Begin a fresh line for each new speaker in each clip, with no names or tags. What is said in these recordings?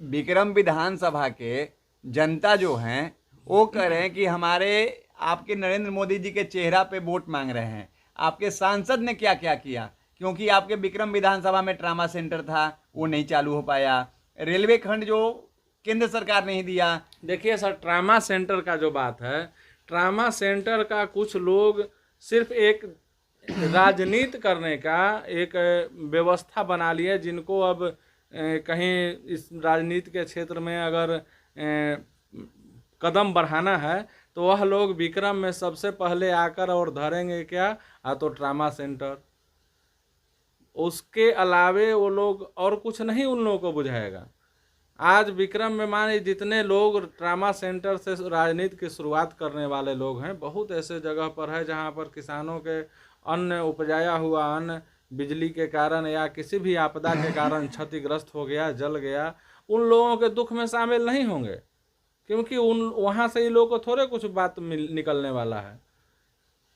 विक्रम विधानसभा के जनता जो हैं वो कह रहे हैं कि हमारे आपके नरेंद्र मोदी जी के चेहरा पे वोट मांग रहे हैं। आपके सांसद ने क्या क्या किया, क्योंकि आपके विक्रम विधानसभा में ट्रामा सेंटर था, वो नहीं चालू हो पाया। रेलवे खंड जो केंद्र सरकार ने ही दिया।
देखिए सर, ट्रामा सेंटर का जो बात है, ट्रामा सेंटर का कुछ लोग सिर्फ एक राजनीति करने का एक व्यवस्था बना लिए, जिनको अब कहीं इस राजनीति के क्षेत्र में अगर कदम बढ़ाना है तो वह लोग विक्रम में सबसे पहले आकर और धरेंगे क्या, तो ट्रामा सेंटर। उसके अलावे वो लोग और कुछ नहीं उन लोगों को बुझाएगा। आज विक्रम में माने जितने लोग ट्रामा सेंटर से राजनीति की शुरुआत करने वाले लोग हैं, बहुत ऐसे जगह पर है जहां पर किसानों के अन्न, उपजाया हुआ अन्न बिजली के कारण या किसी भी आपदा के कारण क्षतिग्रस्त हो गया, जल गया, उन लोगों के दुख में शामिल नहीं होंगे, क्योंकि उन वहाँ से इन लोगों को थोड़े कुछ बात निकलने वाला है।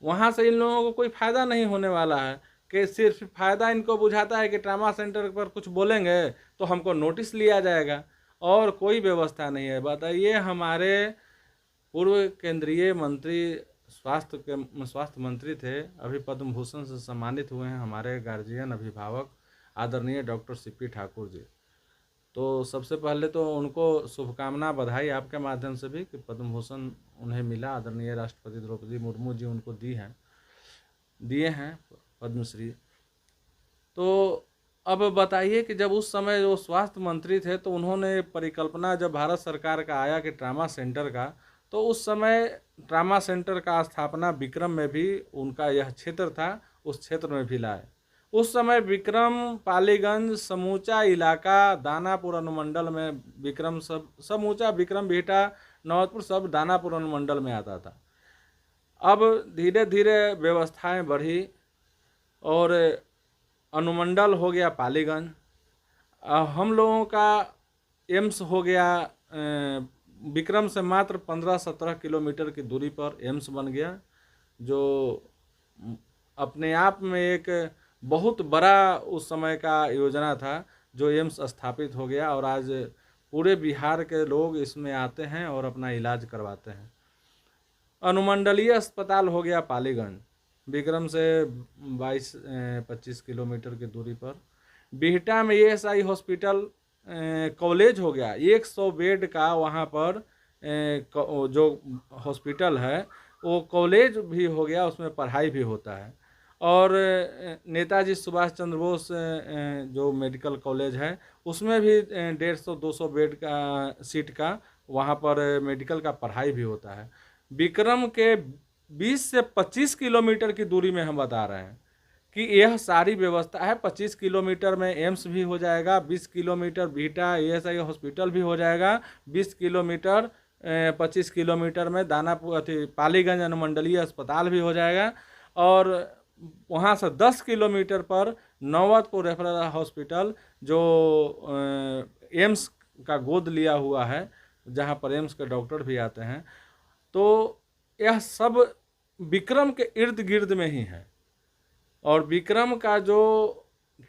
वहाँ से इन लोगों को कोई फ़ायदा नहीं होने वाला है, कि सिर्फ फ़ायदा इनको बुझाता है कि ट्रामा सेंटर पर कुछ बोलेंगे तो हमको नोटिस लिया जाएगा, और कोई व्यवस्था नहीं है। बताइए, हमारे पूर्व केंद्रीय मंत्री स्वास्थ्य मंत्री थे, अभी पद्म भूषण से सम्मानित हुए हैं, हमारे गार्जियन अभिभावक आदरणीय डॉक्टर सीपी ठाकुर जी। तो सबसे पहले तो उनको शुभकामना, बधाई आपके माध्यम से भी कि पद्म भूषण उन्हें मिला। आदरणीय राष्ट्रपति द्रौपदी मुर्मू जी उनको दिए हैं पद्मश्री। तो अब बताइए कि जब उस समय जो स्वास्थ्य मंत्री थे तो उन्होंने परिकल्पना जब भारत सरकार का आया कि ट्रामा सेंटर का, तो उस समय ट्रामा सेंटर का स्थापना विक्रम में भी, उनका यह क्षेत्र था, उस क्षेत्र में भी लाए। उस समय विक्रम, पालीगंज, समूचा इलाका, दानापुर अनुमंडल में विक्रम, समूचा विक्रम, बिहटा, नौतपुर सब दानापुर अनुमंडल में आता था। अब धीरे धीरे व्यवस्थाएं बढ़ी और अनुमंडल हो गया पालीगंज। हम लोगों का एम्स हो गया, विक्रम से मात्र 15-17 किलोमीटर की दूरी पर एम्स बन गया, जो अपने आप में एक बहुत बड़ा उस समय का योजना था, जो एम्स स्थापित हो गया और आज पूरे बिहार के लोग इसमें आते हैं और अपना इलाज करवाते हैं। अनुमंडलीय अस्पताल हो गया पालीगंज, विक्रम से 22-25 किलोमीटर की दूरी पर। बिहटा में ESI हॉस्पिटल कॉलेज हो गया, 100 बेड का वहाँ पर जो हॉस्पिटल है वो कॉलेज भी हो गया, उसमें पढ़ाई भी होता है। और नेताजी सुभाष चंद्र बोस जो मेडिकल कॉलेज है, उसमें भी 150-200 बेड का सीट का वहाँ पर मेडिकल का पढ़ाई भी होता है। विक्रम के 20 से 25 किलोमीटर की दूरी में हम बता रहे हैं कि यह सारी व्यवस्था है। 25 किलोमीटर में एम्स भी हो जाएगा, 20 किलोमीटर बिहटा ESI हॉस्पिटल भी हो जाएगा, 20 किलोमीटर 25 किलोमीटर में दानापुर पालीगंज अनुमंडलीय अस्पताल भी हो जाएगा, और वहाँ से 10 किलोमीटर पर नौबतपुर रेफरल हॉस्पिटल, जो एम्स का गोद लिया हुआ है, जहाँ पर एम्स के डॉक्टर भी आते हैं। तो यह सब विक्रम के इर्द गिर्द में ही है। और विक्रम का जो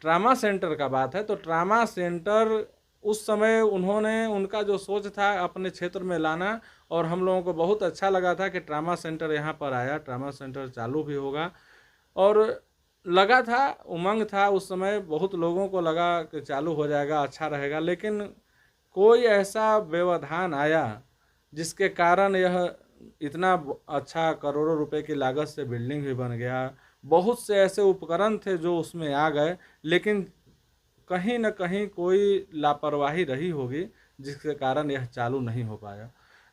ट्रामा सेंटर का बात है, तो ट्रामा सेंटर उस समय उन्होंने, उनका जो सोच था अपने क्षेत्र में लाना, और हम लोगों को बहुत अच्छा लगा था कि ट्रामा सेंटर यहाँ पर आया, ट्रामा सेंटर चालू भी होगा, और लगा था, उमंग था उस समय, बहुत लोगों को लगा कि चालू हो जाएगा, अच्छा रहेगा। लेकिन कोई ऐसा व्यवधान आया जिसके कारण यह इतना अच्छा करोड़ों रुपए की लागत से बिल्डिंग भी बन गया, बहुत से ऐसे उपकरण थे जो उसमें आ गए, लेकिन कहीं न कहीं कोई लापरवाही रही होगी जिसके कारण यह चालू नहीं हो पाया।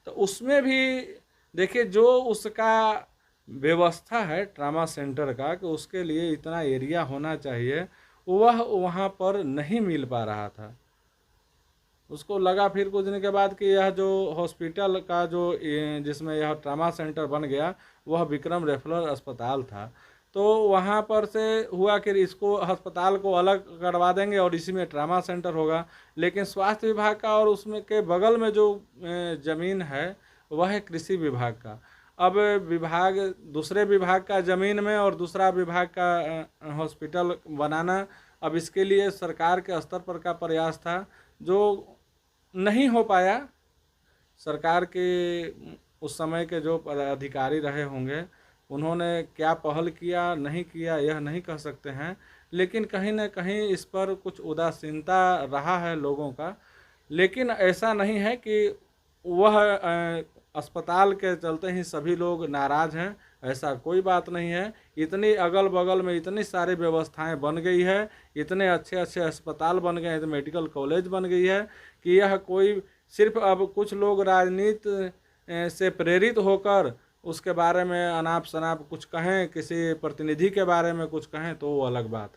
तो उसमें भी देखिए, जो उसका व्यवस्था है ट्रामा सेंटर का, कि उसके लिए इतना एरिया होना चाहिए, वह वहाँ पर नहीं मिल पा रहा था। उसको लगा फिर कुछ दिन के बाद कि यह जो हॉस्पिटल का जो जिसमें यह ट्रामा सेंटर बन गया, वह विक्रम रेफरल अस्पताल था। तो वहाँ पर से हुआ कि इसको अस्पताल को अलग करवा देंगे और इसी में ट्रामा सेंटर होगा। लेकिन स्वास्थ्य विभाग का और उसमें के बगल में जो ज़मीन है वह है कृषि विभाग का। अब विभाग, दूसरे विभाग का ज़मीन में और दूसरा विभाग का हॉस्पिटल बनाना, अब इसके लिए सरकार के स्तर पर का प्रयास था, जो नहीं हो पाया। सरकार के उस समय के जो अधिकारी रहे होंगे, उन्होंने क्या पहल किया नहीं किया यह नहीं कह सकते हैं, लेकिन कहीं न कहीं इस पर कुछ उदासीनता रहा है लोगों का। लेकिन ऐसा नहीं है कि वह अस्पताल के चलते ही सभी लोग नाराज़ हैं, ऐसा कोई बात नहीं है। इतनी अगल बगल में इतनी सारी व्यवस्थाएं बन गई है, इतने अच्छे अच्छे अस्पताल बन गए हैं, तो मेडिकल कॉलेज बन गई है कि यह कोई सिर्फ अब कुछ लोग राजनीति से प्रेरित होकर उसके बारे में अनाप शनाप कुछ कहें, किसी प्रतिनिधि के बारे में कुछ कहें, तो वो अलग बात है।